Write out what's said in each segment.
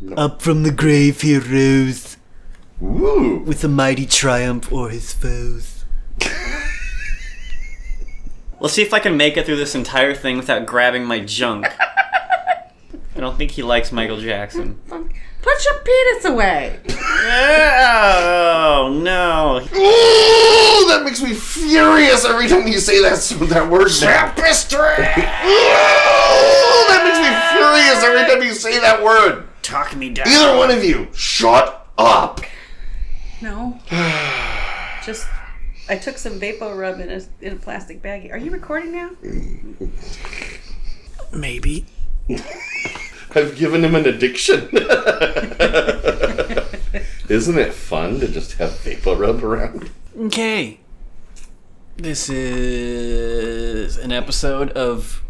No. Up from the grave he rose. Woo! With a mighty triumph o'er his foes. Let's see if I can make it through this entire thing without grabbing my junk. I don't think he likes Michael Jackson. Put your penis away. Oh, no. Ooh, that makes me furious every time you say that word. Tapestry! Ooh, that makes me furious every time you say that word. Talk me down. Either one of you, shut up. No. Just, I took some Vapor Rub in a plastic baggie. Are you recording now? Maybe. I've given him an addiction. Isn't it fun to just have Vapor Rub around? Okay. This is an episode of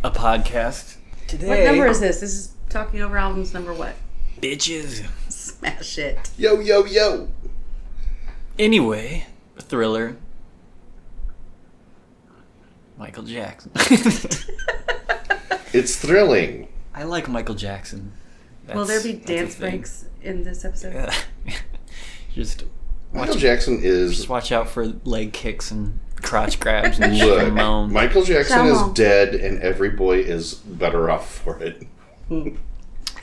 a podcast. Today. What number is this? This is Talking Over Albums number what? Bitches. Smash it. Yo, yo, yo. Anyway, Thriller. Michael Jackson. It's thrilling. I like Michael Jackson. Will there be That's dance a thing. breaks in this episode? Just Michael Jackson is... Just watch out for leg kicks and crotch grabs and Look, moan. Michael Jackson is Shalom. dead, and every boy is better off for it.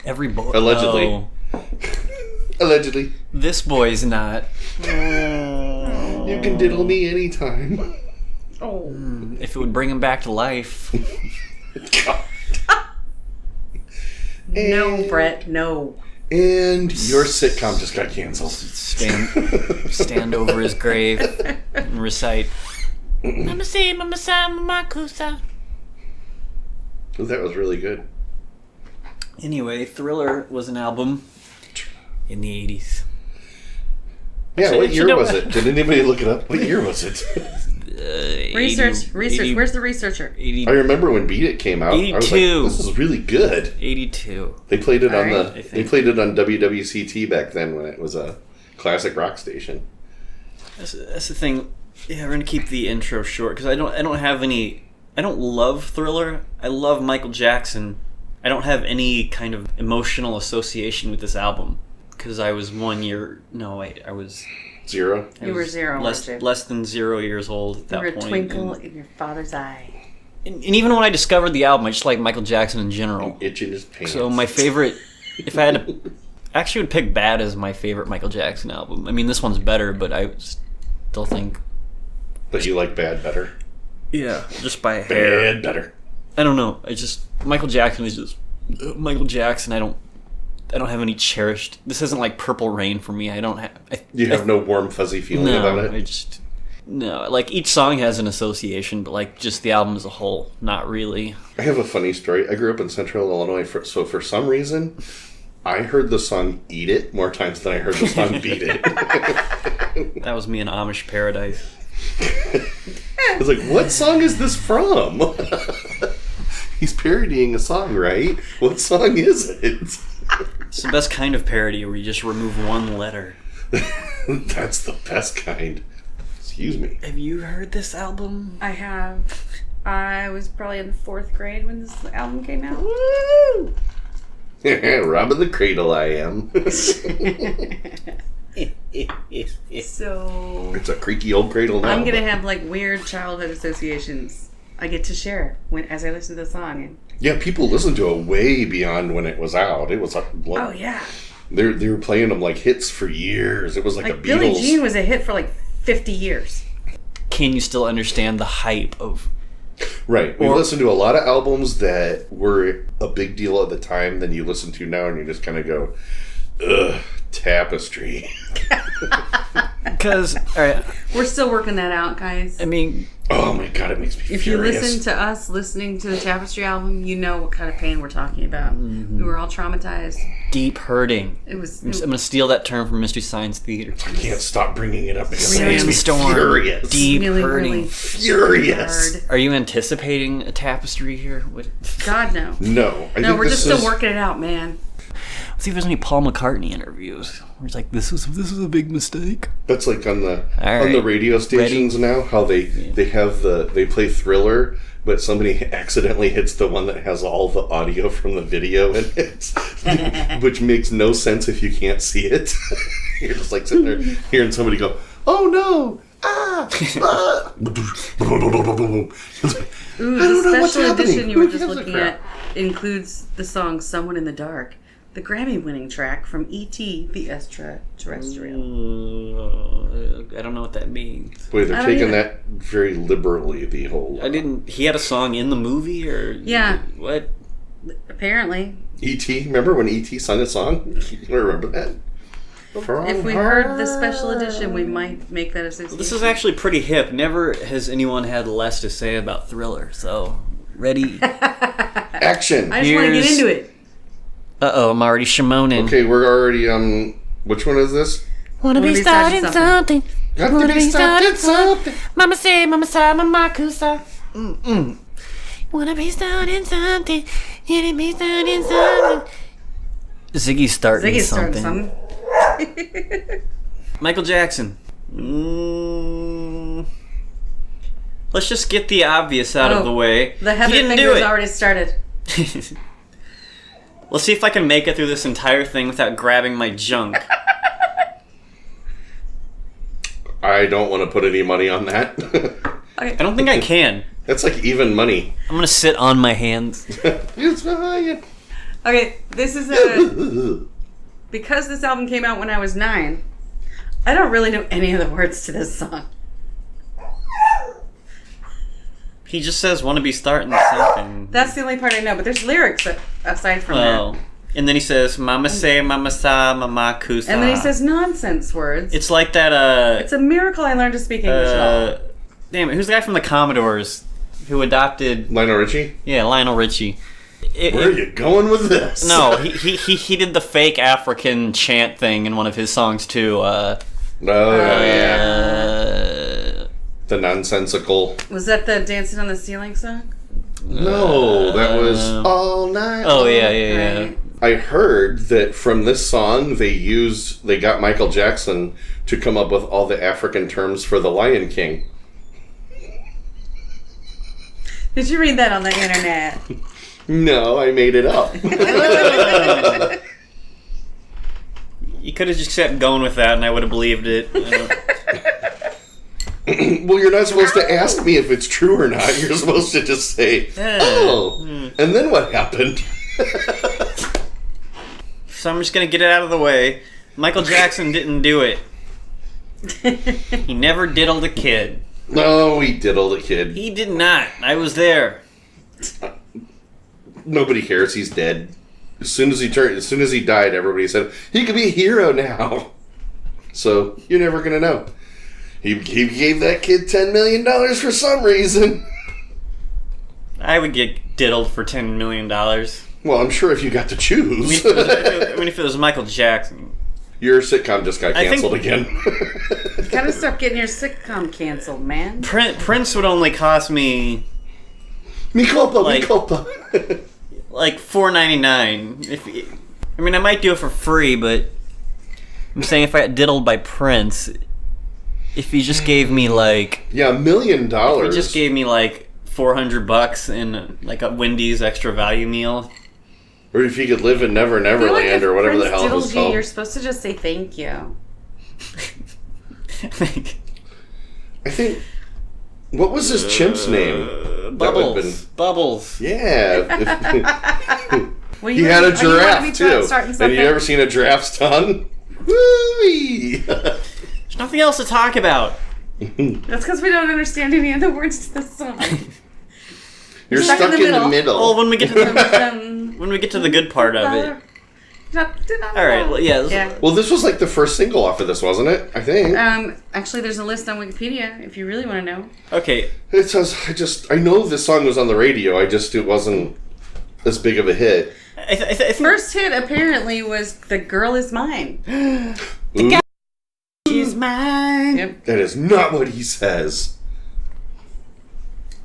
Every boy. Allegedly. Oh, Allegedly. this boy's not. You can diddle me anytime. Oh. If it would bring him back to life. God. No, Brett, no. And your sitcom just got canceled. Stand over his grave and recite. Ma-ma-coo-sa, ma-ma-coo-sa. That was really good. Anyway, Thriller was an album in the 80s. Yeah, Actually, what you year know- was it? Did anybody look it up? What year was it? Research. 80. Where's the researcher? 80, I remember when Beat It came out. I was like, 82. this is really good. 82. They played it on Alright, I They think. played it on WWCT back then when it was a classic rock station. That's the thing. Yeah, we're gonna keep the intro short because I don't have any. I don't love Thriller. I love Michael Jackson. I don't have any kind of emotional association with this album because I was 1 year. No, wait, I was. Zero. You were zero, less weren't you? less than 0 years old at You that were a point. twinkle And, in your father's eye. and even when I discovered the album, I just like Michael Jackson in general. Itching his pants. So my favorite, if I had to, I actually would pick Bad as my favorite Michael Jackson album. I mean, this one's better, but I still think. But you like Bad better. Yeah, just by a hair. Bad better. I don't know. I just Michael Jackson is just Michael Jackson. I don't have any cherished. This isn't like Purple Rain for me. I don't have. You have no warm fuzzy feeling about it? I just no. Like each song has an association, but like just the album as a whole, not really. I have a funny story. I grew up in Central Illinois, so for some reason, I heard the song Eat It more times than I heard the song Beat It. That was me in Amish Paradise. I was like, what song is this from? He's parodying a song, right? What song is it? It's the best kind of parody where you just remove one letter. That's the best kind. Excuse me. Have you heard this album? I have. I was probably in the 4th grade when this album came out. Woo! Robbing the cradle I am. So It's a creaky old cradle now. I'm gonna have like weird childhood associations. I get to share as I listen to the song. And, Yeah, people listened to it way beyond when it was out. It was like, oh yeah, they were playing them like hits for years. It was like a like Beatles. Billie Jean was a hit for like 50 years. Can you still understand the hype of? Right. We Or- listened to a lot of albums that were a big deal at the time than you listen to now, and you just kind of go, ugh, Tapestry. Because all right, We're still working that out, guys. I mean, Oh my god, it makes me If you furious. listen to us listening to the Tapestry album, you know what kind of pain we're talking about. We were all traumatized. deep hurting. It was. I'm gonna steal that term from Mystery Science Theater. I can't stop bringing it up because it makes me Sandstorm. furious. Deep really, hurting. really Furious. hard. Are you anticipating a tapestry here? What? God no. No. I No, think we're this just still is- working it out, man. Let's see if there's any Paul McCartney interviews where he's like, "This was a big mistake." That's like on the right. radio stations now. How they play Thriller, but somebody accidentally hits the one that has all the audio from the video in it, which makes no sense if you can't see it. You're just like sitting there hearing somebody go, "Oh no! Ah! Ah!" Ooh, the special edition you were just looking at includes the song "Someone in the Dark," the Grammy-winning track from E.T. the Extraterrestrial. I don't know what that means. Boy, they're taking that very liberally. The whole. He had a song in the movie, or Yeah. What? Apparently. E.T. Remember when E.T. sung a song? You remember that? If we heard the special edition, we might make that association. This is actually pretty hip. Never has anyone had less to say about Thriller. So, ready? Action. I just want to get into it. Uh-oh, I'm already shimoning. Okay, we're already, which one is this? Wanna be starting something. Got to be starting something. Mama say, ma-ma-coo-sa. Wanna be starting something. Wanna be starting something. Ziggy's starting something. something. Michael Jackson. Let's just get the obvious out of the way. The heavy he didn't do fingers it. already started. Let's see if I can make it through this entire thing without grabbing my junk. I don't want to put any money on that. I don't think I can. That's like even money. I'm gonna sit on my hands. It's fine. Okay, this is because this album came out when I was 9. I don't really know any of the words to this song. He just says, "Want to be starting something." That's the only part I know, but there's lyrics aside from that. And then he says, "Mama say, ma-ma-sa, ma-ma-coo-sa." And then he says nonsense words. It's like that, It's a miracle I learned to speak English at all. Damn it, who's the guy from the Commodores who adopted... Lionel Richie? Yeah, Lionel Richie. Where are you going with this? No, he did the fake African chant thing in one of his songs, too. The nonsensical. Was that the Dancing on the Ceiling song? No, that was All Night. Oh, yeah. Right. I heard that from this song they got Michael Jackson to come up with all the African terms for the Lion King. Did you read that on the internet? No, I made it up. You could have just kept going with that and I would have believed it. Well, you're not supposed to ask me if it's true or not. You're supposed to just say, "Oh." And then what happened? So I'm just going to get it out of the way. Michael Jackson didn't do it. He never diddled a kid. No, he diddled a kid. He did not. I was there. Nobody cares. He's dead. As soon as he died, everybody said he could be a hero now. So you're never gonna know. He gave that kid $10 million for some reason. I would get diddled for $10 million. Well, I'm sure if you got to choose. If it was Michael Jackson. Your sitcom just got canceled again. You gotta stop getting your sitcom canceled, man. Prince would only cost me Mi culpa, mi culpa. like $4.99. I mean, I might do it for free, but I'm saying if I got diddled by Prince, if he just gave me like $1 million. If he just gave me like $400 in like a Wendy's extra value meal. Or if you could live in Never Neverland or whatever the hell it was called. You're supposed to just say thank you. I think. What was his chimp's name? Bubbles. Yeah. Well, he had a giraffe too. And you ever seen a giraffe's tongue? Woo-wee! There's nothing else to talk about. That's because we don't understand any of the words to the song. You're stuck in the middle. Oh, when we get to the good part of it. All right. Well, yeah. Well, this was like the first single off of this, wasn't it? I think. Actually, there's a list on Wikipedia if you really want to know. Okay. It says I know this song was on the radio. It wasn't as big of a hit. First hit apparently was "The Girl Is Mine." The girl is mine. Yep. That is not what he says.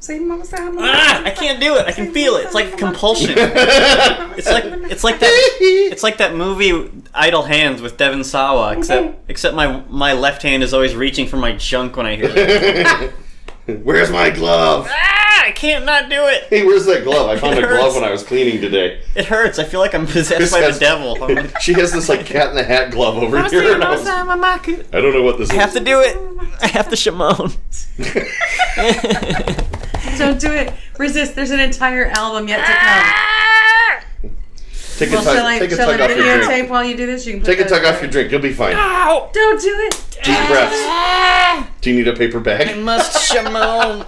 Say mama, say mama. I can't do it. I can feel it. It's like compulsion. It's like that movie Idle Hands with Devon Sawa. Except my left hand is always reaching for my junk when I hear it. Where's my glove? I can't not do it. Hey, where's that glove? I found a hurts. glove when I was cleaning today. It hurts. I feel like I'm possessed by the devil. She has this like Cat in the Hat glove over here. And I don't know what this is. I have to do it. I have to Shimon. Don't do it. Resist. There's an entire album yet to come. Take a tug off your videotape drink. while you do this? You can Take a tug off your drink. You'll be fine. Ow! Don't do it. Deep breaths. Do you need a paper I bag? must Shimon.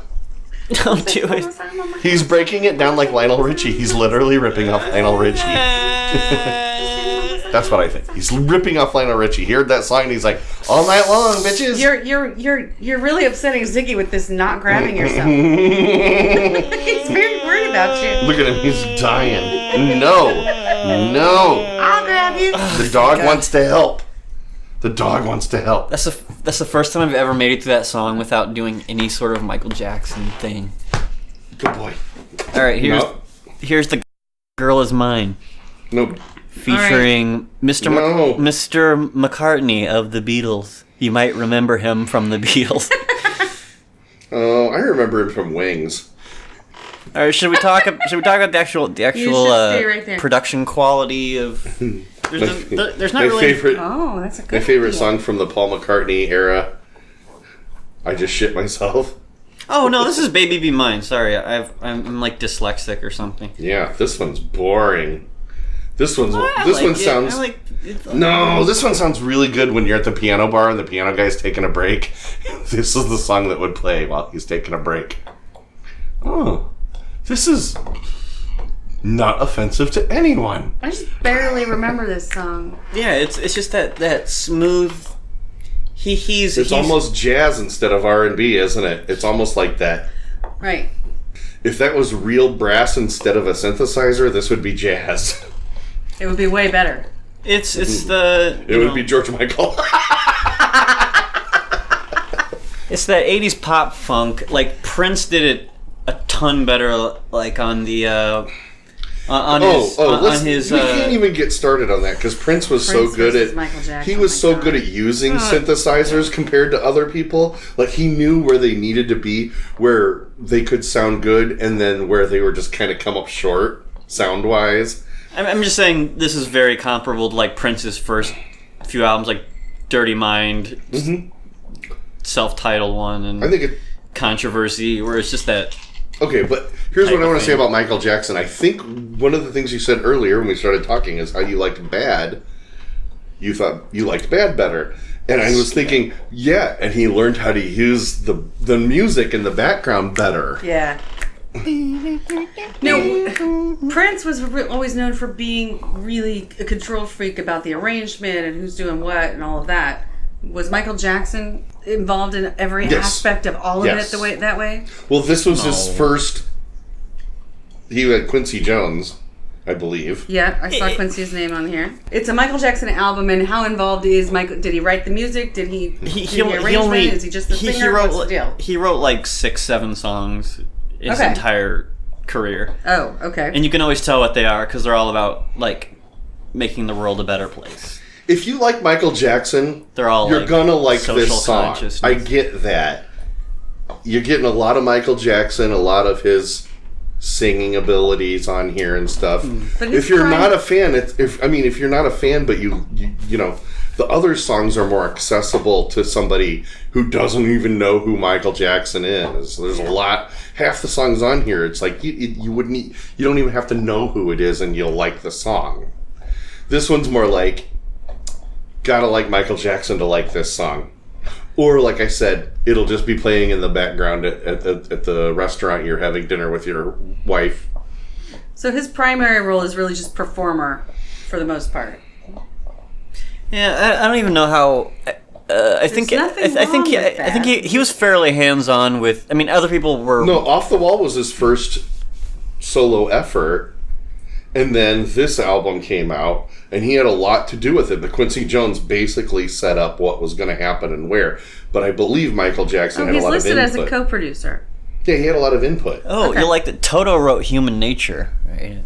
Don't do it. He's breaking it down like Lionel Richie. He's literally ripping off Lionel Richie. That's what I think. He's ripping off Lionel Richie. He heard that song and he's like, all night long, bitches. You're really upsetting Ziggy with this not grabbing yourself. He's very worried about you. Look at him. He's dying. No. I'll grab you. The dog wants to help. The dog wants to help. That's the first time I've ever made it through that song without doing any sort of Michael Jackson thing. Good boy. All right, here's the Girl Is Mine. Nope. Featuring Mr. McCartney of the Beatles. You might remember him from the Beatles. Oh, I remember him from Wings. All right, should we talk about the actual stay right there. production quality of? There's not my really. Favorite, Oh, that's a good my favorite idea. song from the Paul McCartney era. I just shit myself. Oh no, this is Baby Be Mine. Sorry, I'm like dyslexic or something. Yeah, this one's boring. This one sounds. This one sounds really good when you're at the piano bar and the piano guy's taking a break. This is the song that would play while he's taking a break. Oh, this is not offensive to anyone. I just barely remember this song. Yeah, it's just that smooth. He's almost jazz instead of R&B, isn't it? It's almost like that. Right. If that was real brass instead of a synthesizer, this would be jazz. It would be way better. It would be George Michael. It's that 80s pop funk. Like Prince did it a ton better. Like on the his. We can't even get started on that because Prince was so good at. Michael Jackson, he was so good at using synthesizers compared to other people. Like he knew where they needed to be, where they could sound good, and then where they were just kind of come up short sound wise. I'm just saying this is very comparable to like Prince's first few albums, like Dirty Mind, self-titled one, and I think Controversy, where it's just that. Okay, but here's what I want to say about Michael Jackson. I think one of the things you said earlier when we started talking is how you liked Bad. You thought you liked Bad better. And I was thinking, yeah, and he learned how to use the music in the background better. Yeah. No, Prince was always known for being really a control freak about the arrangement and who's doing what and all of that. Was Michael Jackson involved in every aspect of all of it that way? Well, this was his first. He had Quincy Jones, I believe. Yeah, I saw Quincy's name on here. It's a Michael Jackson album, and how involved is Michael? Did he write the music? Did he do the arrangement? Is he just the singer? What's the deal? He wrote like 6-7 songs his entire career. Oh, okay. And you can always tell what they are because they're all about like making the world a better place. If you like Michael Jackson, you're like, gonna like this song. Consciousness. I get that. You're getting a lot of Michael Jackson, a lot of his singing abilities on here and stuff. But if you're not a fan, if you're not a fan, but you know, the other songs are more accessible to somebody who doesn't even know who Michael Jackson is. There's a lot. Half the songs on here, it's like you don't even have to know who it is, and you'll like the song. This one's more like, gotta like Michael Jackson to like this song. Or, like I said, it'll just be playing in the background at the restaurant you're having dinner with your wife. So his primary role is really just performer, for the most part. Yeah, I don't even know how. I think he was fairly hands-on with. I mean, other people were. No, Off the Wall was his first solo effort, and then this album came out. And he had a lot to do with it. But Quincy Jones basically set up what was going to happen and where. But I believe Michael Jackson had a lot of input. He's listed as a co-producer. Yeah, he had a lot of input. Oh, Okay. you like that Toto wrote Human Nature, right?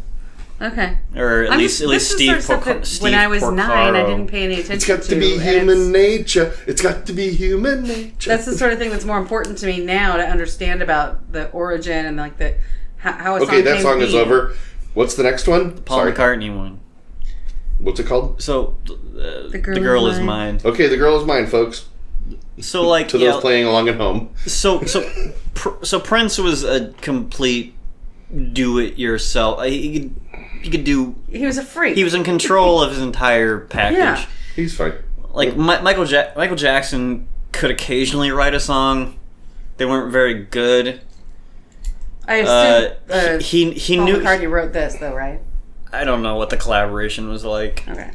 Okay. Or at least Steve Porcaro. When I was 9, I didn't pay any attention to. It's got to be and human nature. It's got to be human nature. That's the sort of thing that's more important to me now to understand about the origin and like the how a song Okay, that came song to is be. over. What's the next one? Paul McCartney one. What's it called? So, the girl is mine. Okay, The Girl Is Mine, folks. So, like, To those playing along at home. So Prince was a complete do-it-yourself. He could do. He was a freak. He was in control of his entire package. Yeah. He's fine. Like Michael Jackson could occasionally write a song. They weren't very good. I assume He Paul knew. McCartney wrote this, though, right? I don't know what the collaboration was like. Okay.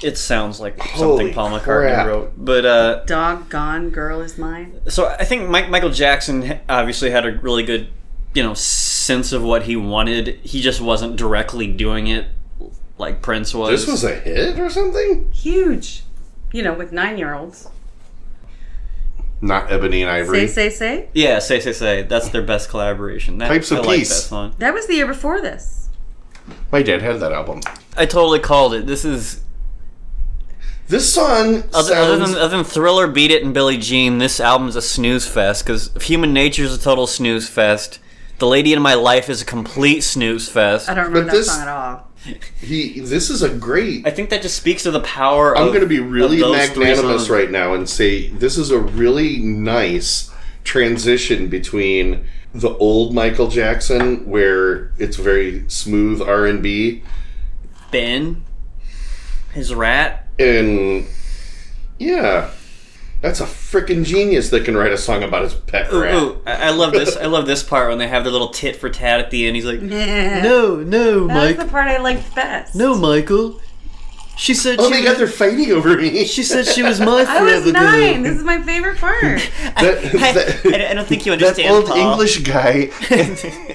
It sounds like Holy something Paul McCartney crap. wrote, but Doggone Girl Is Mine. so I think Michael Jackson obviously had a really good, sense of what he wanted. He just wasn't directly doing it like Prince was. This was a hit or something? Huge. With 9-year-olds. Not Ebony and Ivory. Say. Yeah, say. That's their best collaboration. Pipes of I like Peace. that song. That was the year before this. My dad had that album. I totally called it. This is This song other sounds... than Thriller, Beat It, and Billie Jean. This album's a snooze fest because Human Nature's a total snooze fest. The Lady in My Life is a complete snooze fest. I don't remember But that this- song at all. This is a great... I think that just speaks to the power I'm of going to be really of those three magnanimous songs. right now and say this is a really nice transition between the old Michael Jackson, where it's very smooth R&B, Ben, his rat. and yeah, that's a freaking genius that can write a song about his pet rat. Ooh, I love this. I love this part when they have the little tit for tat at the end. He's like, Yeah. no, That's the part I liked best. Michael. She said Oh my god, they're fighting over me. she said she was my I was forever 9. girl. This is my favorite part. I don't think you understand, That old Paul. English guy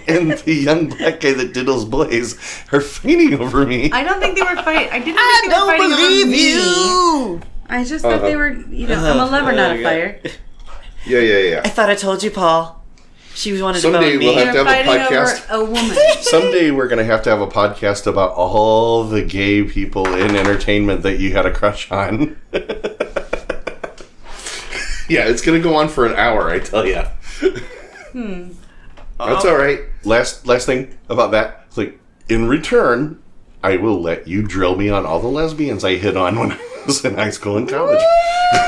and the young black guy that diddles boys are fighting over me. I don't think they were fighting. I didn't think they were fighting over me. you. I just thought they were, I'm a lover, not a fighter. Yeah. I thought I told you, Paul. She was wanted Someday to we'll me. have to They're have a fighting podcast. over a woman. Someday we're going to have a podcast about all the gay people in entertainment that you had a crush on. Yeah, it's going to go on for an hour, I tell you. That's all right. Last thing about that. It's like, in return, I will let you drill me on all the lesbians I hit on when I was in high school and college.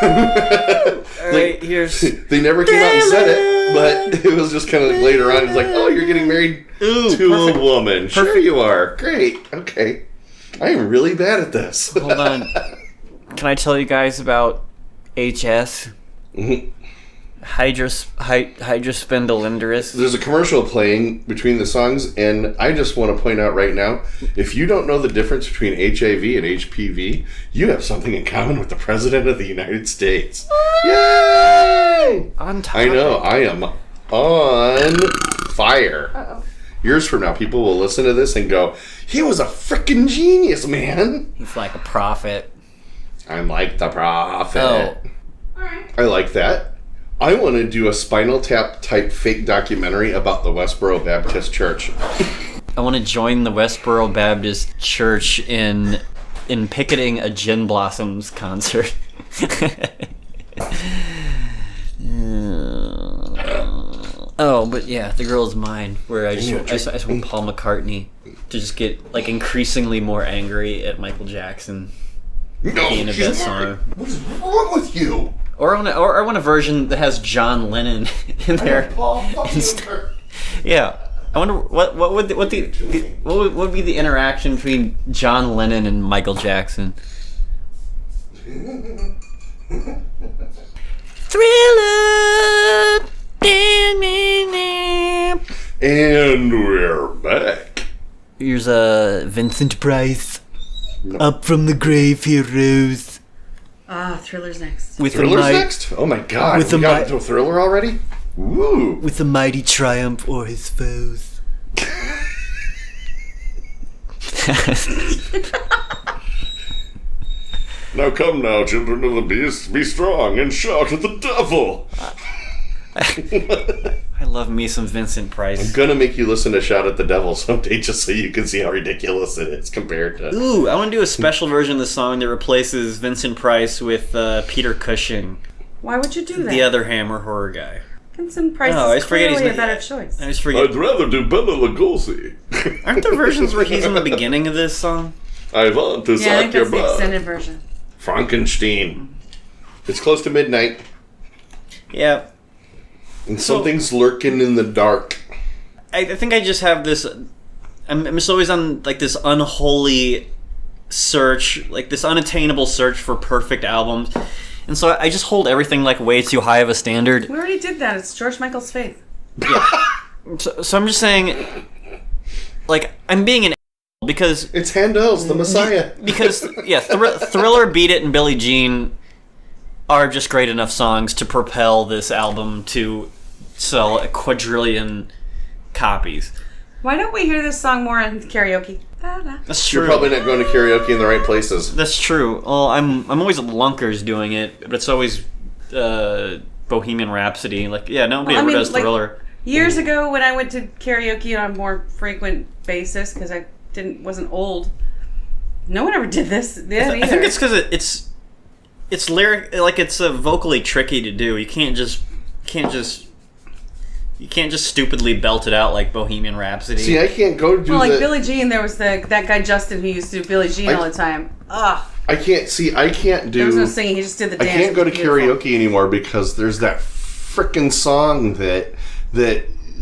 All right, here's. They never came out and said it, but it was just kind of later on. It's like, oh, you're getting married to a woman. Sure you are. Great. Okay. I am really bad at this. Hold on. Can I tell you guys about HS? Mhm. Hydrospindolindrous. There's a commercial playing between the songs, and I just want to point out right now, if you don't know the difference between HIV and HPV, you have something in common with the President of the United States. Yay! On top. I know, I am on fire. Uh-oh. Years from now, people will listen to this and go, he was a freaking genius, man. He's like a prophet. I'm like the prophet. Oh. I like that. I want to do a Spinal Tap type fake documentary about the Westboro Baptist Church. I want to join the Westboro Baptist Church in picketing a Gin Blossoms concert. Oh, but yeah, The Girl Is Mine, where I just want Paul McCartney to just get like increasingly more angry at Michael Jackson No, being a he's best not. singer. What is wrong with you? Or I want a version that has John Lennon in there. Paul, fuck you. Yeah, I wonder what would be the interaction between John Lennon and Michael Jackson. Thriller. And we're back. Here's Vincent Price. No. Up from the grave he rose. Thriller's next. With Thriller's next? Oh my god, with we a got mi- into a Thriller already? Woo! With a mighty triumph o'er his foes. Now come now, children of the beast, be strong and shout at the devil! I love me some Vincent Price. I'm gonna make you listen to Shout at the Devil someday just so you can see how ridiculous it is compared to... Ooh, I want to do a special version of the song that replaces Vincent Price with Peter Cushing, Why would you do that? the other Hammer horror guy. Vincent Price Oh, I is forget clearly he's a better choice. I just forget. I'd rather do Bela Lugosi. Aren't there versions where he's in the beginning of this song? I want to Yeah, I think suck your that's the blood. extended version. Frankenstein. It's close to midnight, Yeah. and something's lurking in the dark. I think I just have this... I'm just always on, like, this unholy search, like, this unattainable search for perfect albums. And so I just hold everything, like, way too high of a standard. We already did that. It's George Michael's Faith. Yeah. So I'm just saying, like, I'm being an because... It's Handel's The Messiah. Because, yeah, Thriller, Beat It, and Billie Jean are just great enough songs to propel this album to sell a quadrillion copies. Why don't we hear this song more in karaoke? That's true. You're probably not going to karaoke in the right places. That's true. Well, I'm always at Lunkers doing it, but it's always Bohemian Rhapsody. Like, yeah, nobody ever does Thriller. Years ago, when I went to karaoke on a more frequent basis, because I wasn't old, no one ever did this. I think it's because it's lyric, like it's vocally tricky to do. You can't just stupidly belt it out like Bohemian Rhapsody. See, I can't go do like Billie Jean. There was that guy Justin who used to do Billie Jean all the time. Ugh. I can't do... There was no singing. He just did the dance. I can't go to karaoke anymore because there's that frickin' song that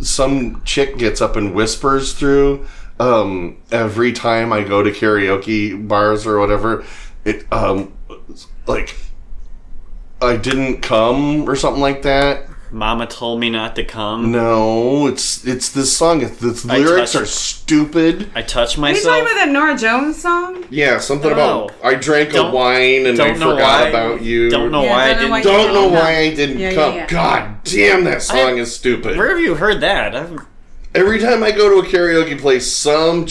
some chick gets up and whispers through every time I go to karaoke bars or whatever. It like I didn't come or something like that. Mama told me not to come. No, it's this song. The lyrics are stupid. I touch Are you myself. talking about that Norah Jones song? Yeah, something about I drank a Don't- wine and I don't know forgot why- about you. Don't know Yeah, why I don't know didn't. why- Don't know No. why I didn't Yeah, come. yeah. God damn, that song is stupid. Where have you heard that? Every time I go to a karaoke place, some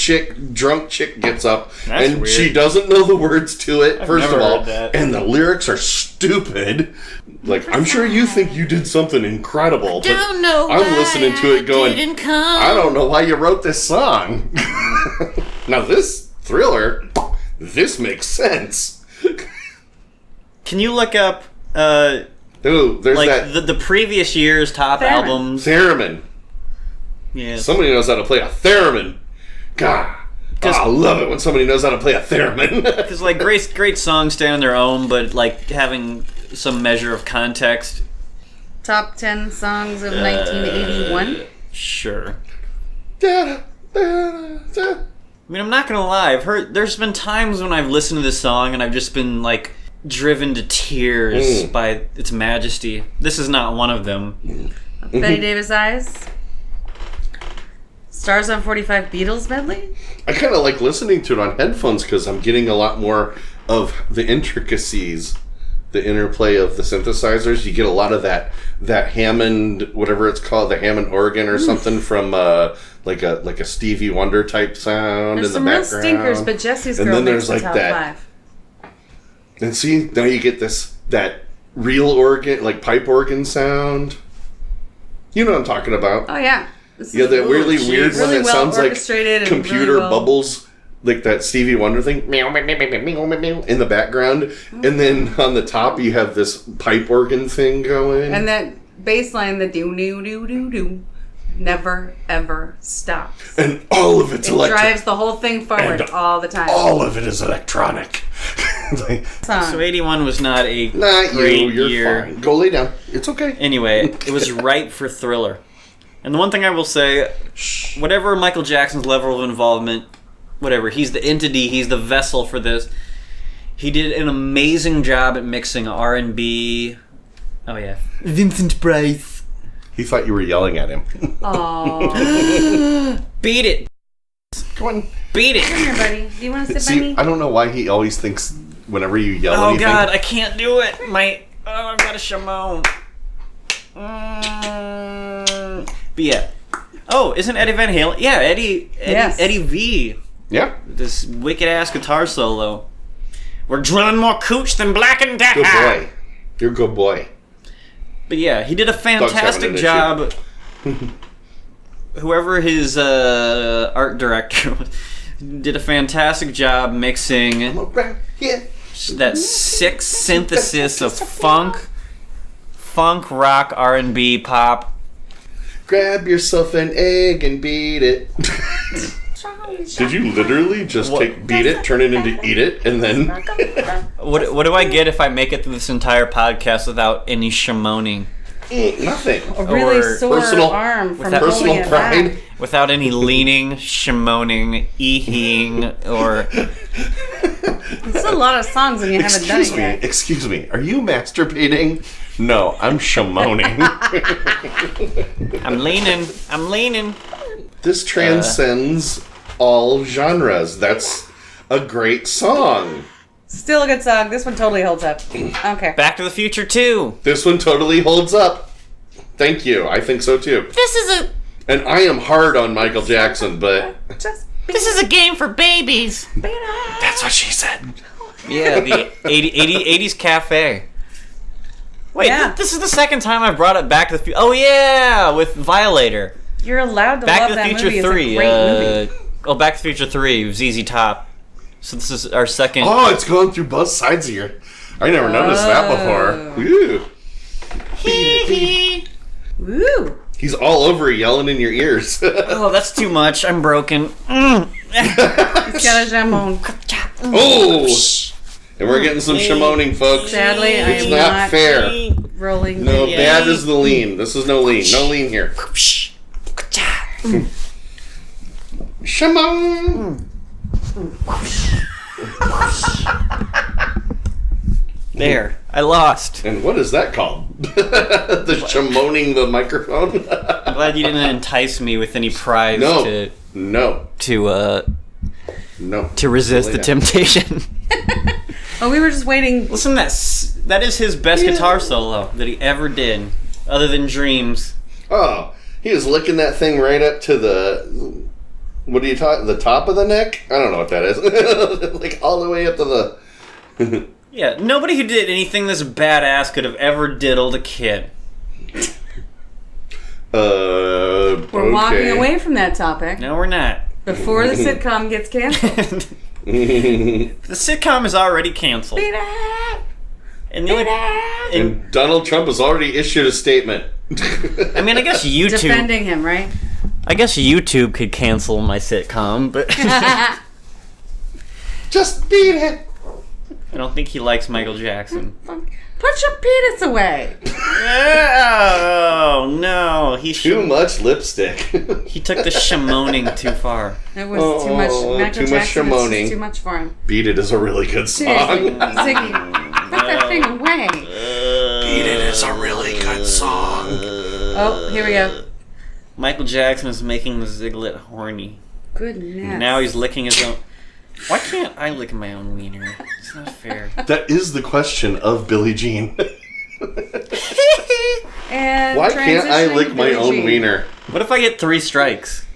drunk chick gets up That's and weird. she doesn't know the words to it, first never of all. heard that. And the lyrics are stupid. Like, I'm sure you think you did something incredible, but I'm listening to it going, I don't know why you wrote this song. Now this Thriller, this makes sense. Can you look up Ooh, there's like that the previous year's top Theremin. albums? theremin. Yeah. Somebody knows how to play a theremin. God. I love it when somebody knows how to play a theremin. Because like great songs stand on their own, but like having some measure of context. Top 10 songs of 1981. Sure. I mean, I'm not gonna lie. There's been times when I've listened to this song and I've just been like driven to tears by its majesty. This is not one of them. Betty Davis Eyes. Stars on 45 Beatles medley. I kind of like listening to it on headphones because I'm getting a lot more of the intricacies, the interplay of the synthesizers. You get a lot of that Hammond, whatever it's called, the Hammond organ or something from like a Stevie Wonder type sound There's in some the real background. stinkers, but Jesse's And Girl then makes there's the like top that. 5. And see, now you get that real organ, like pipe organ sound. You know what I'm talking about. Oh yeah. This Yeah, is that weirdly geez. weird one Really that well sounds like orchestrated and computer really well- bubbles, like that Stevie Wonder thing, meow, meow, meow, meow, meow, meow, meow, in the background, and then on the top you have this pipe organ thing going. And that bass line, the do do do do do, never ever stops. And all of it's It electric. drives the whole thing forward And all the time. All of it is electronic. Like, Song. So 81 was not a not great you. You're year. fine. Go lay down. It's okay. Anyway, it was ripe for Thriller. And the one thing I will say, whatever Michael Jackson's level of involvement, whatever, he's the entity, he's the vessel for this. He did an amazing job at mixing R&B. Oh yeah, Vincent Price. He thought you were yelling at him. Aww. Beat it, Come on. beat it. Come here, buddy. Do you want to sit by See, me? I don't know why he always thinks whenever you yell Oh anything. God, I can't do it. I've got a Shimon. But yeah. Oh, isn't Eddie Van Halen? Yeah, Yes. Eddie V. Yeah. This wicked ass guitar solo. We're drilling more cooch than Black and Decker. Good boy. You're a good boy. But yeah, he did a fantastic job. Whoever his art director was, did a fantastic job mixing that sick synthesis of funk, rock, R&B, pop. Grab yourself an egg and beat it. Did you literally just beat it, turn it into eat it, and then... What do I get if I make it through this entire podcast without any shamoning? Nothing. A really sore personal, arm from personal holding it pride. back. Without any leaning, shamoning, eeing, or... It's a lot of songs and you haven't done it yet. Excuse me. Are you masturbating? No, I'm shamoning. I'm leaning. This transcends all genres. That's a great song. Still a good song. This one totally holds up. Okay. Back to the Future 2. This one totally holds up. Thank you. I think so too. And I am hard on Michael Jackson, but... This is a game for babies. That's what she said. Yeah, the 80s Cafe. Wait, Yeah. this is the second time I've brought it Back to the Future. Oh yeah, with Violator. You're allowed to Back love to the that Future movie. 3. It's a great movie. Back to the Future 3, ZZ Top. So this is our second. Oh, it's going through both sides of your... I never noticed that before. Ooh. Woo! He's all over yelling in your ears. Oh, that's too much. I'm broken. He's got a jamon. Oh! And we're getting some shamoning, folks. Sadly, I It's am not not fair. rolling. No, the- bad is the lean. This is no lean. No lean here. Shamon! There. I lost. And what is that called? The shamoning the microphone? I'm glad you didn't entice me with any prize No. to resist the temptation. Oh, we were just waiting. Listen, that is his best guitar solo that he ever did, other than Dreams. Oh, he was licking that thing right up to the... What do you talk? The top of the neck? I don't know what that is. Like all the way up to the... Yeah, nobody who did anything this badass could have ever diddled a kid. We're walking away from that topic No, we're not. before the sitcom gets canceled. The sitcom is already canceled. And the only, And Donald Trump has already issued a statement. I mean, I guess YouTube. Defending him, right? I guess YouTube could cancel my sitcom, but Just beat it. I don't think he likes Michael Jackson. Put your penis away. Oh no, Too much lipstick. He took the shamoning too far. It was too much. Michael too much Jackson was shamoning. just too much for him. Beat It is a really good Seriously, song. Ziggy, put that thing away. Beat It is a really good song. Oh, here we go. Michael Jackson is making the Ziglet horny. Goodness. Now he's licking his own. Why can't I lick my own wiener? It's not fair. That is the question of Billie Jean. And Why can't I transitioning lick to my Billie own Jean. wiener? What if I get 3 strikes?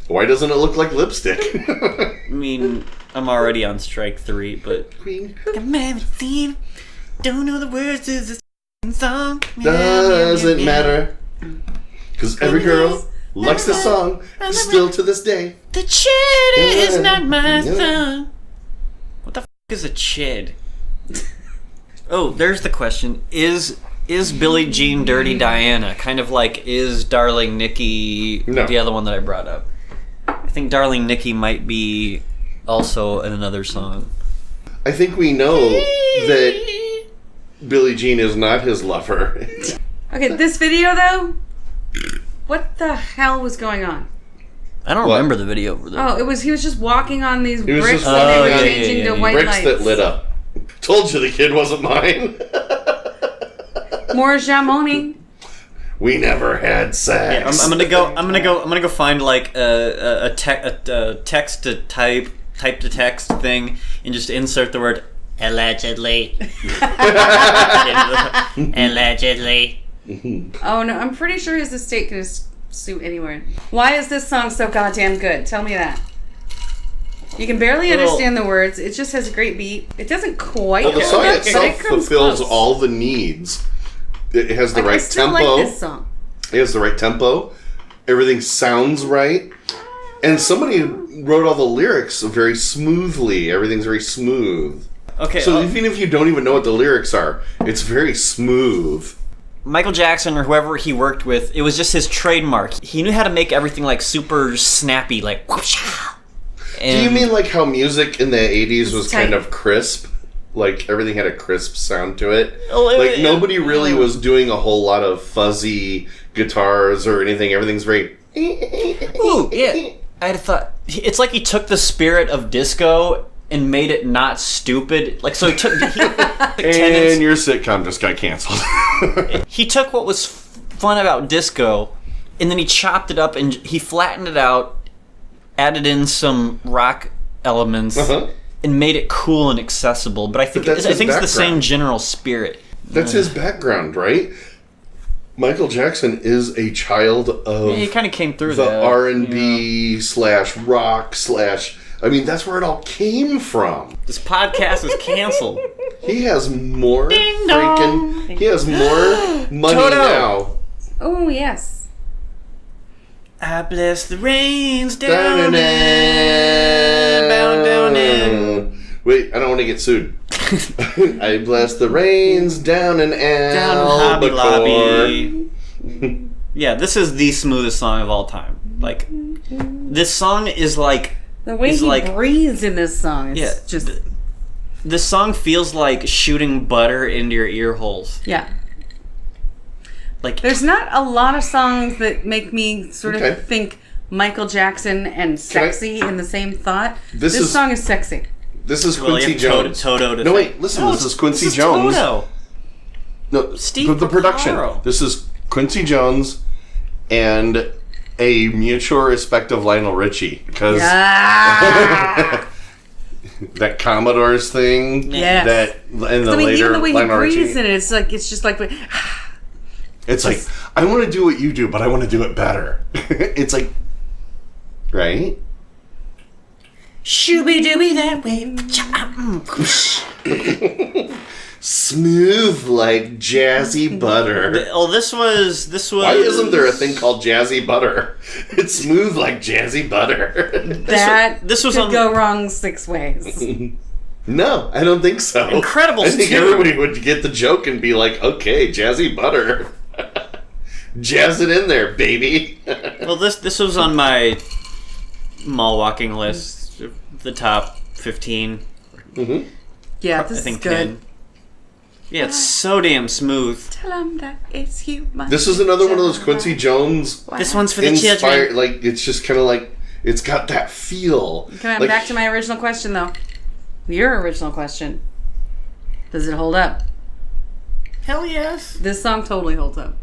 Why doesn't it look like lipstick? I mean, I'm already on strike 3, but Queen. don't know the words to this song. Doesn't matter. Because every girl likes this song still to this day. The chid is not my Yeah. son. What the f is a chid? Oh, there's the question. Is Billie Jean Dirty Diana? Kind of like, is Darling Nikki No. the other one that I brought up? I think Darling Nikki might be also in another song. I think we know that Billie Jean is not his lover. Okay, this video though. What the hell was going on? I don't What? remember the video for that. Oh, he was just walking on these He was bricks just and they walking were on changing to white Bricks lights. that lit up. Told you the kid wasn't mine. More jamoning. We never had sex. Yeah, I'm gonna go find like a text to type to text thing and just insert the word allegedly. Allegedly. Oh no, I'm pretty sure his estate could sue anywhere. Why is this song so goddamn good? Tell me that. You can barely understand the words. It just has a great beat. It doesn't quite. Well, the hold song up, but itself it comes fulfills close. all the needs It has the right I still tempo. like this song. It has the right tempo. Everything sounds right. And somebody wrote all the lyrics very smoothly. Everything's very smooth. Okay. So even if you don't even know what the lyrics are, it's very smooth. Michael Jackson or whoever he worked with, it was just his trademark. He knew how to make everything like super snappy, like whoosha. Do you mean like how music in the 80s was tight. kind of crisp? Like everything had a crisp sound to it? Oh, Like nobody really was doing a whole lot of fuzzy guitars or anything. Everything's very... Ooh, yeah. I had thought it's like he took the spirit of disco and made it not stupid. Like so, he took And your sitcom just got canceled. he took what was fun about disco, and then he chopped it up and he flattened it out, added in some rock elements, and made it cool and accessible. But I think that's his it's the same background. general spirit. That's his background, right? Michael Jackson is a child of Yeah, he kind of came through the that, R&B / rock / I mean, that's where it all came from. This podcast is canceled. He has more Ding dong. freaking... He has more money Toto. now. Oh, yes. I bless the rains down in, bound down in. Wait, I don't want to get sued. I bless the rains down in Down in Hobby Lobby. Yeah, this is the smoothest song of all time. Like, this song is like... The way He's he like- breathes in this song is Yeah, just... This song feels like shooting butter into your ear holes. Yeah. Like, There's not a lot of songs that make me sort of Okay. think Michael Jackson and sexy in the same thought. This This is- song is sexy. This is well, Quincy you have Jones. Toto to No, think. wait, listen, No, this is Quincy this is Jones. Toto. No, Steve the production. Porcaro. This is Quincy Jones and a mutual respect of Lionel Richie. Because Ah! that Commodores thing, Yes. that and the I mean, later even the way he Lionel breathes Richie, in it, it's just like... it's like, I want to do what you do, but I want to do it better. It's like, right? Shooby-dooby that way. Smooth like jazzy butter. Oh, this was... Why isn't there a thing called jazzy butter? It's smooth like jazzy butter. This was could on- go wrong 6 ways. No, I don't think so. Incredibles I think 2. everybody would get the joke and be like, okay, jazzy butter. Jazz it in there, baby. Well, this was on my mall walking list. The top 15. Yeah, I this think is good. 10. Yeah, it's so damn smooth. Tell him that it's you. This is another one of those Quincy Jones This one's for the inspired, children. like, it's just kind of like, it's got that feel. Come Like, back to my original question, though. Your original question. Does it hold up? Hell yes. This song totally holds up.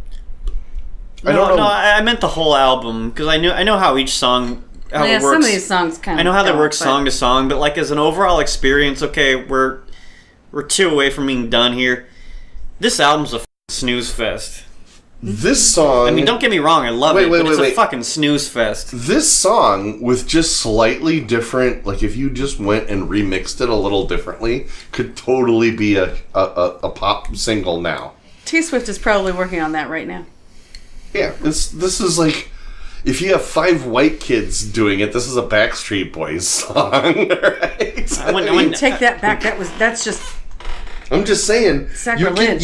I don't know. No, I meant the whole album because I know how each song how Yeah, it works. some of these songs kind of. I know how they work song to song, but like as an overall experience, okay, we're 2 away from being done here. This album's a snooze fest. This song... I mean, don't get me wrong, I love it, but it's a fucking snooze fest. This song, with just slightly different, like if you just went and remixed it a little differently, could totally be a pop single now. T Swift is probably working on that right now. Yeah, this is like, if you have 5 white kids doing it, this is a Backstreet Boys song, right? I wouldn't- Take that back. That's just I'm just saying, sacrilege.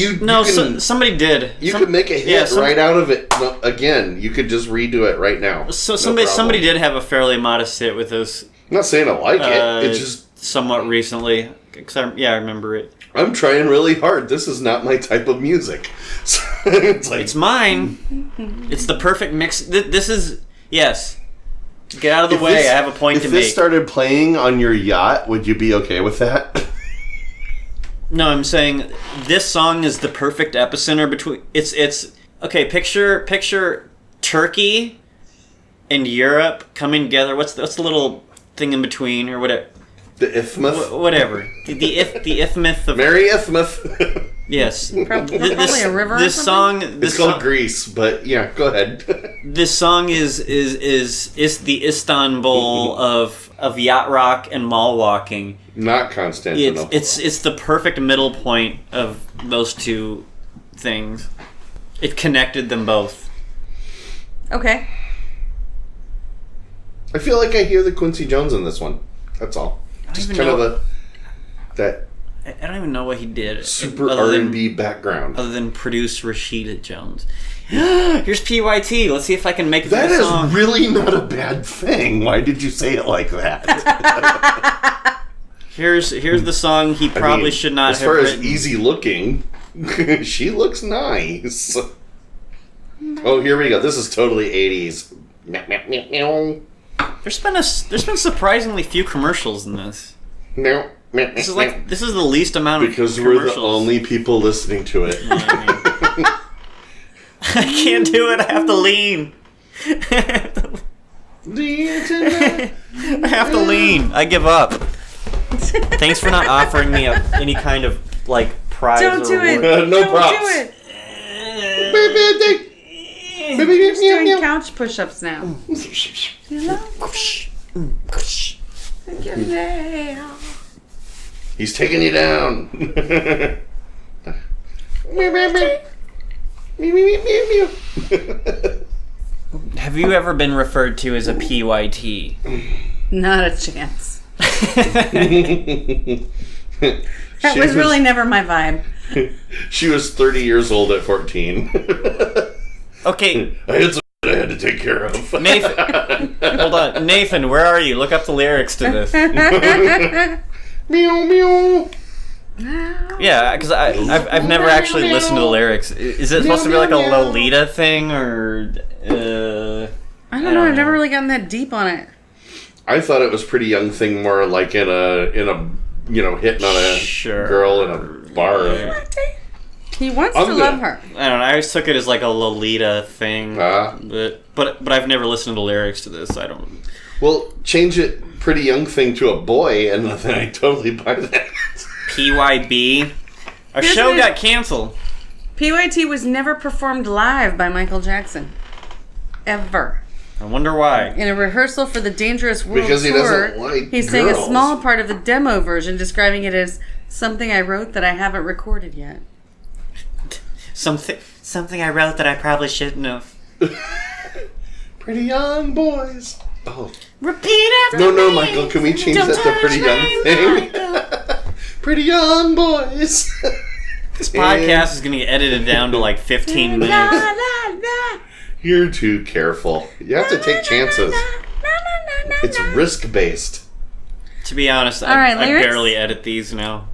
Somebody did. You could make a hit right out of it. No, again, you could just redo it right now. So No somebody problem. did have a fairly modest hit with this. I'm not saying I like it. It's just somewhat recently. I remember it. I'm trying really hard. This is not my type of music. So it's like It's mine. It's the perfect mix. This is yes. Get out of the if way. this- I have a point to If make. this started playing on your yacht, would you be okay with that? No, I'm saying this song is the perfect epicenter between. It's okay. Picture Turkey and Europe coming together. What's the little thing in between or whatever? The Isthmus? Whatever. The Isthmus of Merry Isthmus. yes. Probably a river. This or song. something? It's called Greece, but yeah, go ahead. This song is the Istanbul of yacht rock and mall walking. Not Constantinople. It's the perfect middle point of those two things. It connected them both. Okay. I feel like I hear the Quincy Jones in this one. That's all. Just kind of that I don't even know what he did. super R&B background. Other than produce Rashida Jones. Here's PYT. Let's see if I can make it That to the is song. really not a bad thing. Why did you say it like that? Here's the song he probably should not have written. As far as easy looking, she looks nice. Oh, here we go. This is totally 80s. There's been surprisingly few commercials in this. This is the least amount of because commercials. we're the only people listening to it. I can't do it. I have to lean. I have to lean. I give up. Thanks for not offering me any kind of prize. Don't do it. No Don't props. do it. He's doing couch push-ups now. He's taking you down. Have you ever been referred to as a PYT? Not a chance. That was really never my vibe. She was 30 years old at 14. Okay. I had some I had to take care of. Nathan, hold on. Nathan, where are you? Look up the lyrics to this. Meow, meow. Yeah, because I've never actually listened to the lyrics. Is it supposed to be like a Lolita thing, or I don't know. I've never really gotten that deep on it. I thought it was pretty young thing, more like in a hitting on a girl in a bar. He wants to love her. I don't know. I always took it as like a Lolita thing, but I've never listened to the lyrics to this. I don't. Well, change it, pretty young thing, to a boy, and then I totally buy that. PYB. Our show got canceled. PYT was never performed live by Michael Jackson. Ever. I wonder why. In a rehearsal for the Dangerous World Because he Tour, doesn't like he sang a girls. small part of the demo version, describing it as something I wrote that I haven't recorded yet. Something I wrote that I probably shouldn't have. Pretty young boys. Oh. Repeat after No, me. Michael, can we change Don't that to touch pretty young thing? Pretty young boys. This podcast is going to get edited down to like 15 minutes. You're too careful. You have to take chances. It's risk-based. To be honest, I barely edit these now.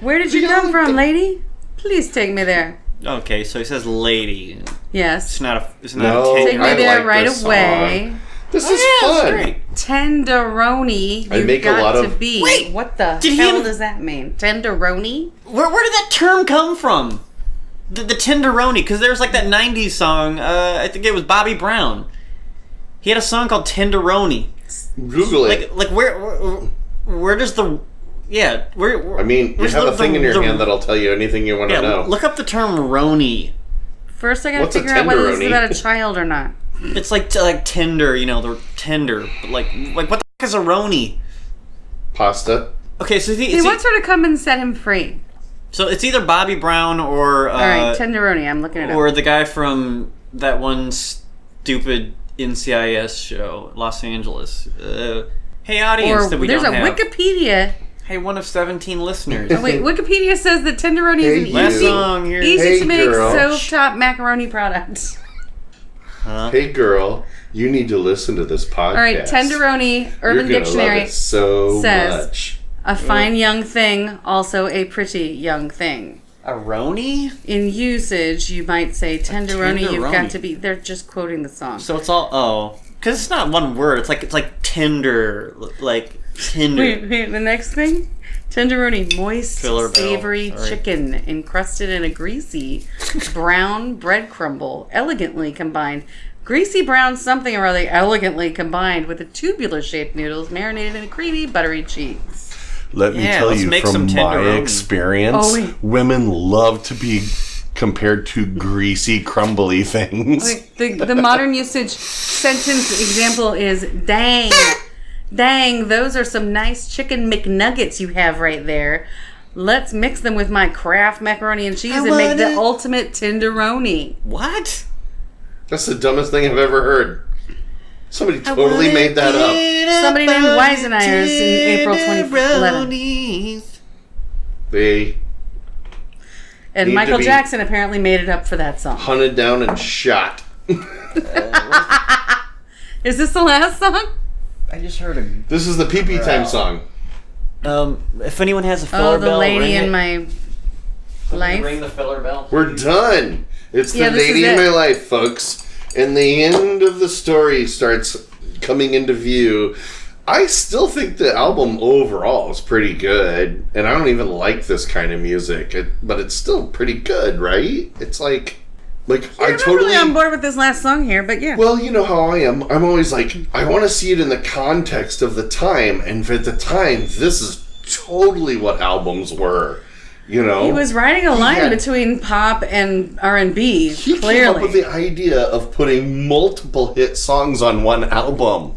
Where did you come from, lady? Please take me there. Okay, so he says lady. Yes. It's not a Take me there right away. This is fun. Tenderoni, you've got to be. Wait, what the hell does that mean? Tenderoni? Where did that term come from? The tenderoni, because there's like that 90s song, I think it was Bobby Brown. He had a song called Tenderoni. Google it. Like where does the... Yeah, where I mean, you have a thing in your hand that'll tell you anything you want to know. Look up the term roni. First, I gotta figure out whether this is about a child or not. It's like tender, they're tender. But like what the fuck is a roni? Pasta. Okay, so he wants her to come and set him free. So it's either Bobby Brown or... Alright, Tenderoni, I'm looking it up. Or the guy from that one stupid NCIS show, Los Angeles. Hey, audience that we don't have. There's a Wikipedia... Hey, one of 17 listeners. Oh, wait, Wikipedia says that tenderoni is an easy to make stovetop macaroni product. Huh? Hey, girl, you need to listen to this podcast. All right, tenderoni, Urban Dictionary says much. A fine young thing, also a pretty young thing. A roni? In usage, you might say tenderoni. You've got to be. They're just quoting the song. So it's all because it's not one word. It's like tender, like. Tender. Wait, the next thing? Tenderoni, moist, Filler savory chicken encrusted in a greasy brown bread crumble, elegantly combined. Greasy brown something or other, elegantly combined with the tubular-shaped noodles marinated in creamy, buttery cheese. Let me tell you from my experience, women love to be compared to greasy, crumbly things. The modern usage sentence example is, dang. Dang, those are some nice chicken McNuggets you have right there. let's mix them with my Kraft macaroni and cheese and make the ultimate tenderoni. What? That's the dumbest thing I've ever heard. Somebody totally made that up. Somebody named Weisenayers in April 2011. They And need Michael to be Jackson apparently made it up for that song. hunted down and shot. Is this the last song? I just heard a... This is the pee-pee time song. If anyone has a filler Oh, the bell, lady ring in it. my life. Ring the filler bell. We're done. It's the Yeah, this lady is in it. my life, folks. And the end of the story starts coming into view. I still think the album overall is pretty good. And I don't even like this kind of music. But it's still pretty good, right? It's like Yeah, I I'm not totally... really on board with this last song here, but yeah. Well, you know how I am. I'm always like, I want to see it in the context of the time. And at the time, this is totally what albums were. You know? He was writing a line had- between pop and R&B, He clearly. came up with the idea of putting multiple hit songs on one album.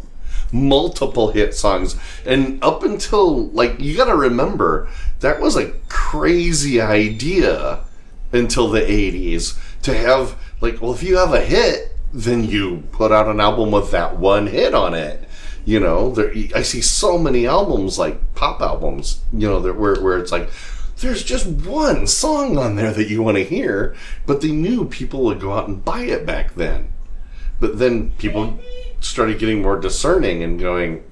Multiple hit songs. And up until, like, you gotta remember, that was a crazy idea until the 80s. To have, like, well, if you have a hit, then you put out an album with that one hit on it. You know, I see so many albums, like pop albums, you know, where it's like, there's just one song on there that you want to hear, but they knew people would go out and buy it back then. But then people started getting more discerning and going,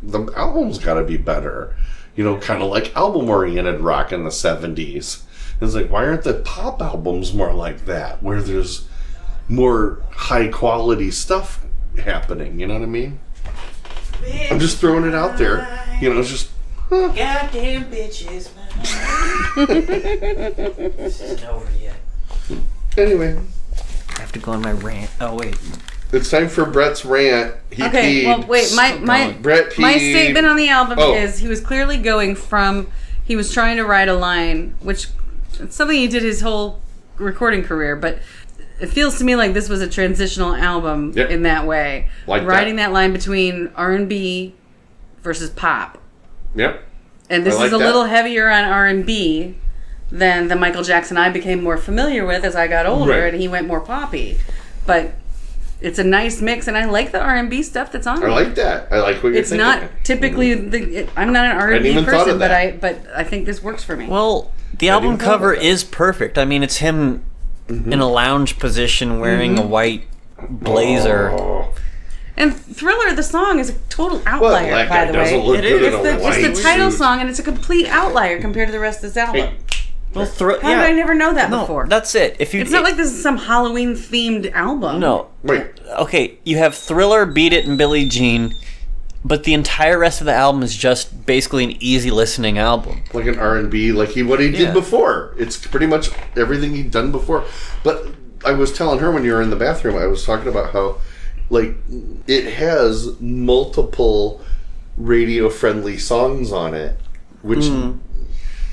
the album's got to be better. You know, kind of like album-oriented rock in the 70s. It's like, why aren't the pop albums more like that, where there's more high-quality stuff happening, you know what I mean? I'm just throwing it out there. You know, it's just... Goddamn bitches, man. This isn't over yet. Anyway, I have to go on my rant. Oh, wait. it's time for Brett's rant. He Okay, peed. well, wait, Brett peed. my statement on the album Oh. is he was clearly going from, he was trying to write a line, which it's something he did his whole recording career, but it feels to me like this was a transitional album Yep. in that way. Like writing that line between R&B versus pop. Yep. And this I like is a that. little heavier on R&B than the Michael Jackson I became more familiar with as I got older, Right. and he went more poppy. But it's a nice mix, and I like the R&B stuff that's on I it. like that. I like what you're It's thinking. not typically I'm not an R&B even thought person, of but that. I think this works for me. Well, the I album didn't know cover about that. is perfect. I mean, it's him in a lounge position wearing a white blazer. Oh. And Thriller, the song, is a total Well, outlier, that by guy the doesn't way. look It good is. in a It's white the title suit. song, and it's a complete outlier compared to the rest of this album. Hey, Well, How did I never know that No, before? that's it. If you, It's not like this is some Halloween themed album. no. wait. Okay, you have Thriller, Beat It, and Billie Jean, but the entire rest of the album is just basically an easy listening album. Like an R&B, like what he Yeah. did before. It's pretty much everything he'd done before. But I was telling her when you were in the bathroom, I was talking about how, like, it has multiple radio-friendly songs on it, which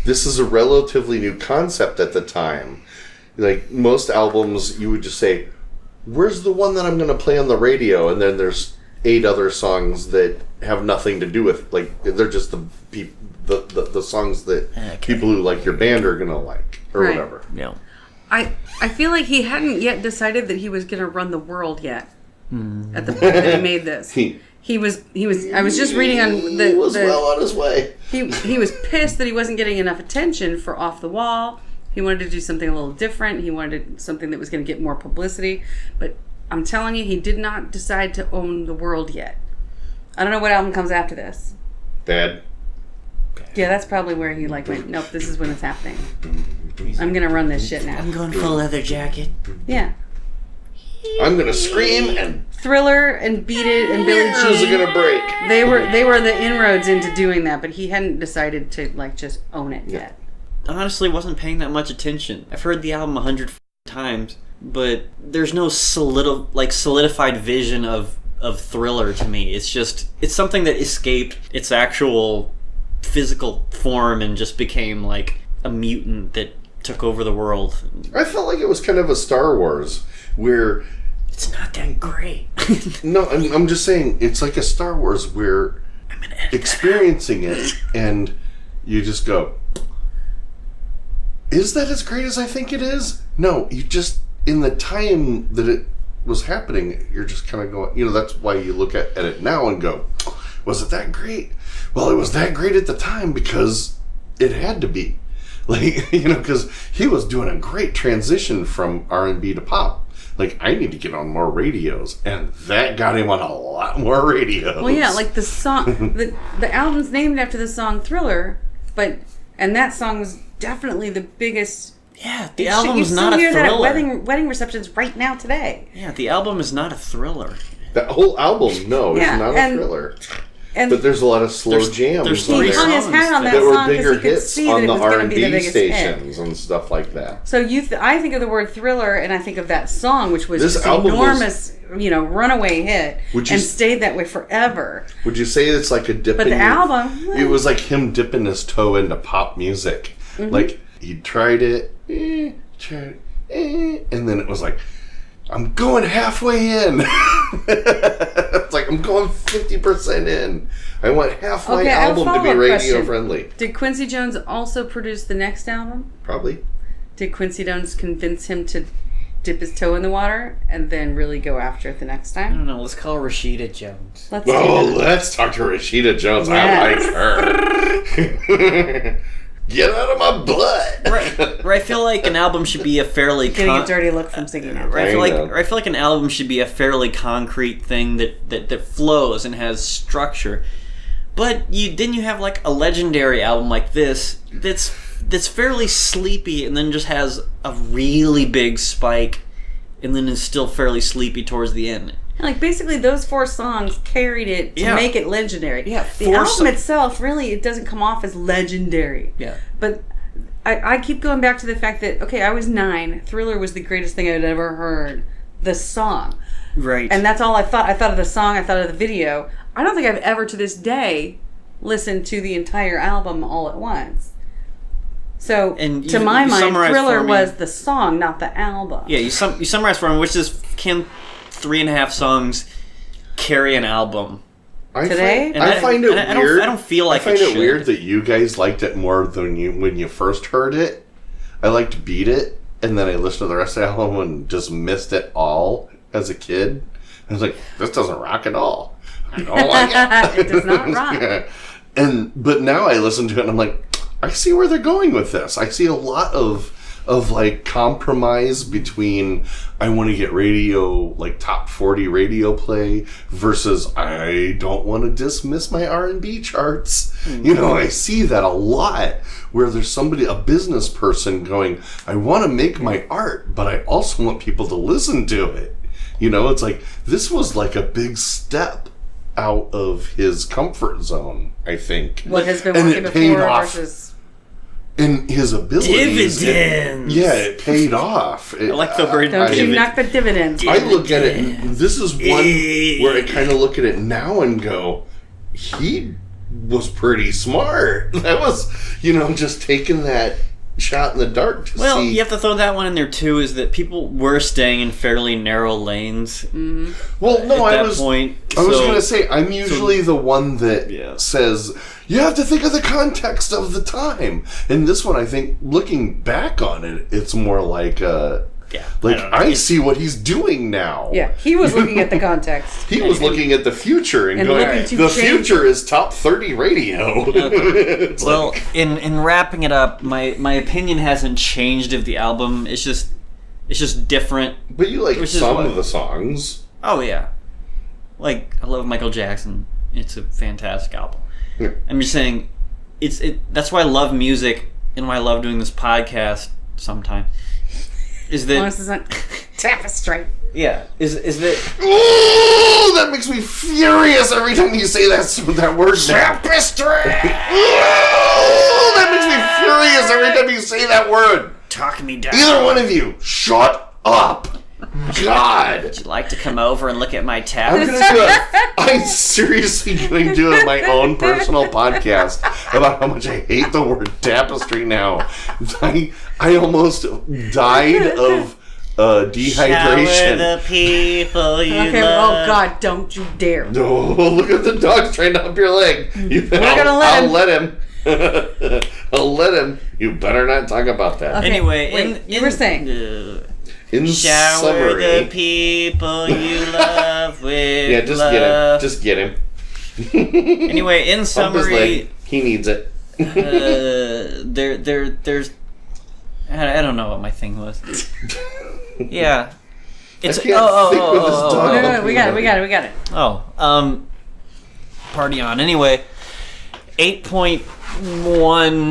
this is a relatively new concept at the time. Like, most albums, you would just say, where's the one that I'm going to play on the radio? And then there's 8 other songs that have nothing to do with, like, they're just the songs that people who like your band are going to like, or Right. whatever. Yeah. I feel like he hadn't yet decided that he was going to run the world yet. At the point that he made this, he was. I was just reading on He was well on his way. He was pissed that he wasn't getting enough attention for Off the Wall. He wanted to do something a little different. He wanted something that was going to get more publicity. But I'm telling you, he did not decide to own the world yet. I don't know what album comes after this. Bad. Yeah, that's probably where he went, nope, this is when it's happening. I'm going to run this shit now. I'm going full leather jacket. Yeah. I'm gonna scream and Thriller and Beat It and Billie ears are Jean. gonna break. They were the inroads into doing that, but he hadn't decided to just own it yet. Honestly, wasn't paying that much attention. I've heard the album 100 times, but there's no solidified vision of Thriller to me. It's something that escaped its actual physical form and just became like a mutant that took over the world. I felt like it was kind of a Star Wars where It's not that great. no, I'm just saying it's like a Star Wars where I'm gonna edit experiencing it and you just go, is that as great as I think it is? No, you just, in the time that it was happening, you're just kind of going, that's why you look at it now and go, was it that great? Well, it was that great at the time because it had to be. Like, because he was doing a great transition from R&B to pop. Like, I need to get on more radios, and that got him on a lot more radios. Well, yeah, like the song, the album's named after the song Thriller, and that song was definitely the biggest. Yeah, the album's not a thriller. You still hear that at wedding receptions right now today. Yeah, the album is not a thriller. The whole album, is not a thriller. But there's a lot of slow jams. There's he hung his hat on that song because he could see that it was going to be the biggest stations hit. And stuff like that. So I think of the word thriller, and I think of that song, which was this enormous, runaway hit, and stayed that way forever. Would you say it's like a dip? But the album, it was like him dipping his toe into pop music. Mm-hmm. Like he tried it, and then it was like, I'm going halfway in. It's like, I'm going 50% in. I want half my album to be radio friendly. Did Quincy Jones also produce the next album? Probably. Did Quincy Jones convince him to dip his toe in the water and then really go after it the next time? I don't know. Let's call Rashida Jones. Let's talk to Rashida Jones. Yes. I like her. Get out of my butt! Right. I feel like an album should be a fairly getting a dirty look from singing it. I feel like an album should be a fairly concrete thing that flows and has structure. But you have like a legendary album like this that's fairly sleepy and then just has a really big spike and then is still fairly sleepy towards the end. Like, basically, those 4 songs carried it to make it legendary. Yeah, the album itself, really, it doesn't come off as legendary. Yeah. But I keep going back to the fact that, I was 9. Thriller was the greatest thing I'd ever heard. The song. Right. And that's all I thought. I thought of the song. I thought of the video. I don't think I've ever, to this day, listened to the entire album all at once. So, to my mind, Thriller was the song, not the album. Yeah, you summarize for me, which is... Can 3.5 songs carry an album today? I find it weird. I don't feel like I find it weird that you guys liked it more than when you first heard it. I liked Beat It, and then I listened to the rest of the album and just missed it all as a kid. I was like, this doesn't rock at all. I don't like it. It does not rock. But now I listen to it and I'm like, I see where they're going with this. I see a lot of like compromise between I want to get radio, like top 40 radio play versus I don't want to dismiss my R&B charts. Mm-hmm. I see that a lot where there's a business person going, I want to make my art, but I also want people to listen to it. It's like, this was like a big step out of his comfort zone, I think. What has been working before versus... In his abilities. Dividends. It paid off. I like the word. Don't you knock the dividends. I look at it, and this is one where I kind of look at it now and go, he was pretty smart. That was, just taking that shot in the dark to see. Well, you have to throw that one in there too, is that people were staying in fairly narrow lanes. Mm-hmm. Well, no, at that point. I was going to say, I'm usually the one that says, you have to think of the context of the time. And this one, I think, looking back on it, it's more like, I see what he's doing now. Yeah, he was looking at the context. He was looking at the future and going, the future is top 30 radio. Well, in wrapping it up, my opinion hasn't changed of the album. It's just different. But you like some of the songs. Oh, yeah. Like, I love Michael Jackson. It's a fantastic album. Yeah. I'm just saying, that's why I love music and why I love doing this podcast sometimes. Is that... this is on Tapestryyyyyyy. Yeah. Is that... Oh, that makes me furious every time you say that word. Tapestryyyyyyy. Oh, that makes me furious every time you say that word. Talk me down. Either one of you, shut up. God. Would you like to come over and look at my tab? I'm seriously going to do my own personal podcast about how much I hate the word tapestry now. I almost died of dehydration. Shower the people you love. Oh God, don't you dare. No, look at the dog's trying to up your leg. We're going to let him. I'll let him. I'll let him. You better not talk about that. Okay, Anyway, wait, you were saying. In Shower summary, the people you love with yeah, just love. get him. Anyway, in Bump his summary, leg. He needs it. there's I don't know what my thing was. Yeah, it's I can't think with this dog. No, we got it. Party on. Anyway, 8.1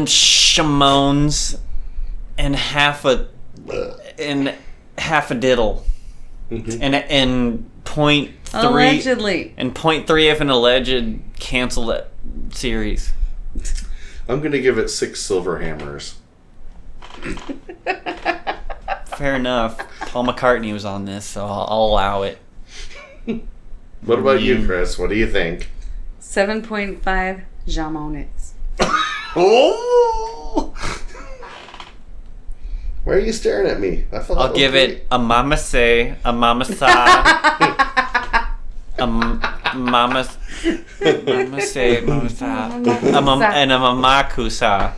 shamones and half a diddle, and 0.3 Allegedly. and 0.3 of an alleged canceled series. I'm gonna give it 6 silver hammers. Fair enough. Paul McCartney was on this, so I'll allow it. What about you, Chris? What do you think? 7.5 jamones. Oh! Why are you staring at me? I felt I'll give it a ma-ma-coo-sa, a ma-ma-sa, a ma-ma-say, ma-ma-sa, and a ma-ma-coo-sa.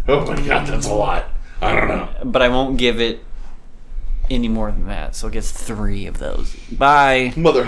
Oh my god, that's a lot. I don't know. But I won't give it any more than that, so it gets 3 of those. Bye. Mother